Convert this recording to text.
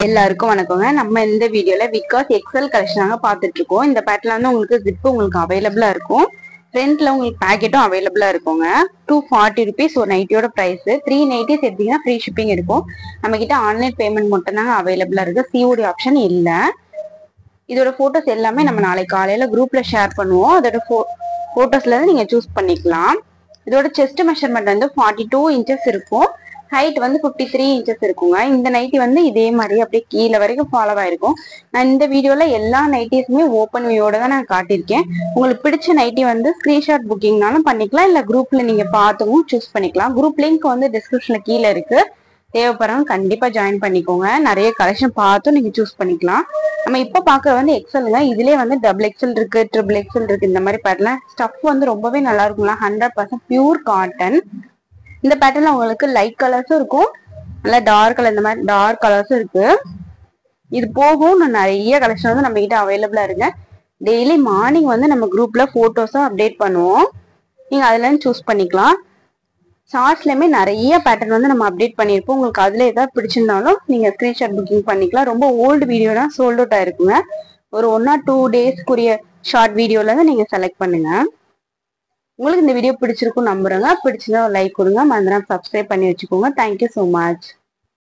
எல்லாருக்கும் வணக்கங்க. நம்ம இந்த வீடியோல விகாஸ் எக்ஸல் கலெக்ஷனாக பார்த்துட்டு இருக்கோம். இந்த பேட்டர்ல வந்து உங்களுக்கு ஜிப் உங்களுக்கு அவைலபிளா இருக்கும். ஃப்ரண்ட்ல உங்களுக்கு பேக்கெட்டும் அவைலபிளா இருக்குங்க. 240 rupees ஒரு நைட்டியோட பிரைஸ். 3 நைட்டிஸ் எடுத்தீங்கன்னா ஃப்ரீ ஷிப்பிங் இருக்கும். நம்ம கிட்ட ஆன்லைன் பேமெண்ட் மட்டும் தாங்க அவைலபிளா இருக்கு. சிஓடி ஆப்ஷன் இல்ல. இதோட போட்டோஸ் எல்லாமே நம்ம நாளைக்கு காலையில குரூப்ல ஷேர் பண்ணுவோம். அதோட போட்டோஸ்ல இருந்து நீங்க சூஸ் பண்ணிக்கலாம். இதோட செஸ்ட் மெஷர்மெண்ட் வந்து 42 inches இருக்கும். ஹைட் வந்து 53 inches இருக்குங்க. இந்த நைட்டி வந்து இதே மாதிரி அப்படியே கீழே வரைக்கும் ஃபாலோ ஆயிருக்கும். நான் இந்த வீடியோல எல்லா நைட்டிஸுமே ஓப்பன் வியூவோட தான் நான் காட்டியிருக்கேன். உங்களுக்கு பிடிச்ச நைட்டி வந்து ஸ்கிரீன்ஷாட் புக்கிங்னாலும் பண்ணிக்கலாம், இல்ல குரூப்ல நீங்க பார்த்துவும் சூஸ் பண்ணிக்கலாம். குரூப் லிங்க் வந்து டிஸ்கிரிப்ஷன்ல கீழே இருக்கு. தேவைப்படுறவங்க கண்டிப்பா ஜாயின் பண்ணிக்கோங்க. நிறைய கலெக்ஷன் பார்த்தும் நீங்க சூஸ் பண்ணிக்கலாம். நம்ம இப்ப பாக்குறது வந்து எக்ஸல்ங்க. இதுலயே வந்து டபுள் எக்ஸல் இருக்கு, ட்ரிபிள் எக்ஸல் இருக்கு. இந்த மாதிரி பேட்டர்ல ஸ்டஃப் வந்து ரொம்பவே நல்லா இருக்குங்களா. 100% பியூர் காட்டன். இந்த பேட்டர்ல உங்களுக்கு லைட் கலர்ஸும் இருக்கும், நல்லா டார்க் கலர், இந்த மாதிரி டார்க் கலர்ஸும் இருக்கு. இது போகும் நிறைய கலெக்ஷன் வந்து நம்ம கிட்ட அவைலபிளா இருக்கு. டெய்லி மார்னிங் வந்து நம்ம குரூப்ல போட்டோஸும் அப்டேட் பண்ணுவோம். நீங்க அதுல இருந்து சூஸ் பண்ணிக்கலாம். ஷார்ட்ஸ்லயுமே நிறைய பேட்டர்ன் வந்து நம்ம அப்டேட் பண்ணியிருப்போம். உங்களுக்கு அதுல ஏதாவது பிடிச்சிருந்தாலும் நீங்க ஸ்கிரீன்ஷாட் புக்கிங் பண்ணிக்கலாம். ரொம்ப ஓல்டு வீடியோனா சோல்ட் அவுட் ஆயிருக்குங்க. ஒரு 1 or 2 daysக்குரிய ஷார்ட் வீடியோல இருந்து நீங்க செலக்ட் பண்ணுங்க. உங்களுக்கு இந்த வீடியோ பிடிச்சிருக்கும் நம்புறேங்க. பிடிச்சிருந்தா லைக் கொடுங்க, மறந்துடாம சப்ஸ்கிரைப் பண்ணி வச்சுக்கோங்க. Thank you so much.